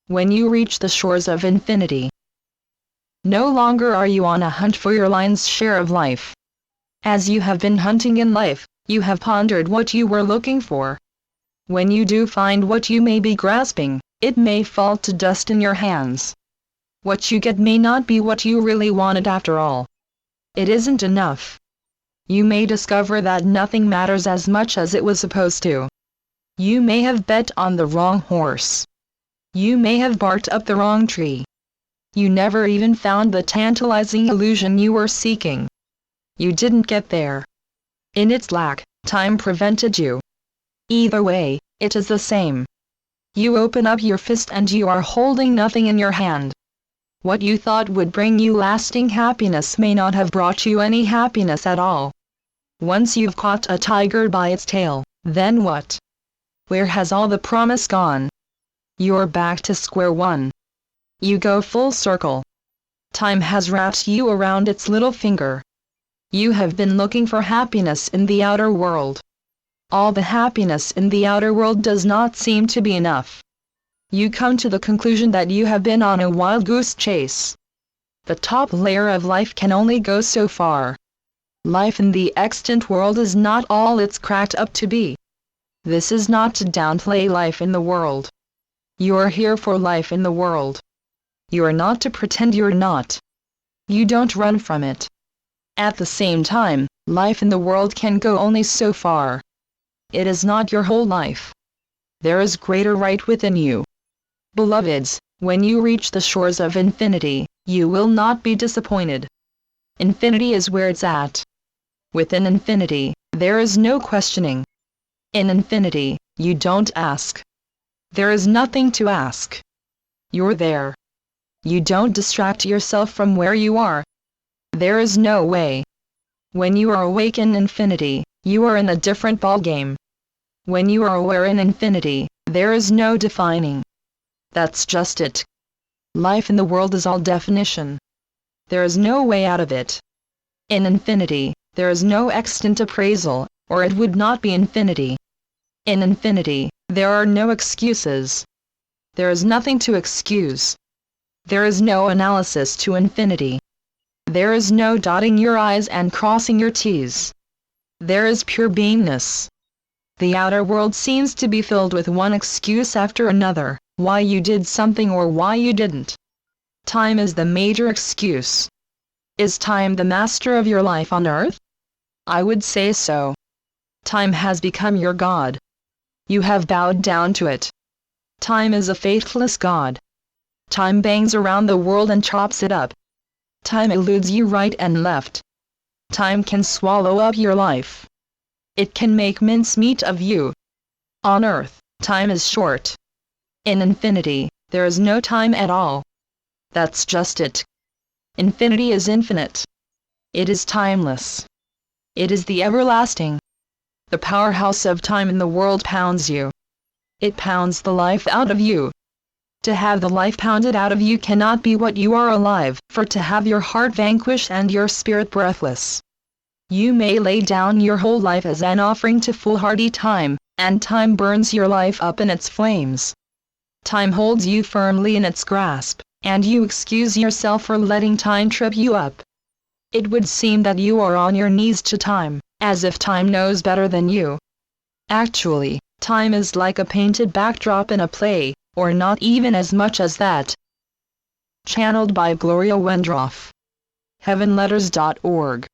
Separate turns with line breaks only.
when you reach the shores of infinity. No longer are you on a hunt for your lion's share of life. As you have been hunting in life, you have pondered what you were looking for. When you do find what you may be grasping, it may fall to dust in your hands. What you get may not be what you really wanted after all. It isn't enough. You may discover that nothing matters as much as it was supposed to. You may have bet on the wrong horse. You may have barked up the wrong tree. You never even found the tantalizing illusion you were seeking. You didn't get there. In its lack, time prevented you. Either way, it is the same. You open up your fist and you are holding nothing in your hand. What you thought would bring you lasting happiness may not have brought you any happiness at all. Once you've caught a tiger by its tail, then what? Where has all the promise gone? You're back to square one. You go full circle. Time has wrapped you around its little finger. You have been looking for happiness in the outer world. All the happiness in the outer world does not seem to be enough. You come to the conclusion that you have been on a wild goose chase. The top layer of life can only go so far. Life in the extant world is not all it's cracked up to be. This is not to downplay life in the world. You are here for life in the world. You are not to pretend you're not. You don't run from it. At the same time, life in the world can go only so far. It is not your whole life. There is greater right within you. Beloveds, when you reach the shores of infinity, you will not be disappointed. Infinity is where it's at. Within infinity, there is no questioning. In infinity, you don't ask. There is nothing to ask. You're there. You don't distract yourself from where you are. There is no way. When you are awake in infinity, you are in a different ballgame. When you are aware in infinity, there is no defining. That's just it. Life in the world is all definition. There is no way out of it. In infinity, there is no extant appraisal, or it would not be infinity. In infinity, there are no excuses. There is nothing to excuse. There is no analysis to infinity. There is no dotting your I's and crossing your T's. There is pure beingness. The outer world seems to be filled with one excuse after another, why you did something or why you didn't. Time is the major excuse. Is time the master of your life on earth? I would say so. Time has become your God. You have bowed down to it. Time is a faithless God. Time bangs around the world and chops it up. Time eludes you right and left. Time can swallow up your life. It can make mincemeat of you. On earth, time is short. In infinity, there is no time at all. That's just it. Infinity is infinite. It is timeless. It is the everlasting. The powerhouse of time in the world pounds you. It pounds the life out of you. To have the life pounded out of you cannot be what you are alive for, to have your heart vanquished and your spirit breathless. You may lay down your whole life as an offering to foolhardy time, and time burns your life up in its flames. Time holds you firmly in its grasp, and you excuse yourself for letting time trip you up. It would seem that you are on your knees to time, as if time knows better than you. Actually, time is like a painted backdrop in a play, or not even as much as that. Channeled by Gloria Wendroff. Heavenletters.org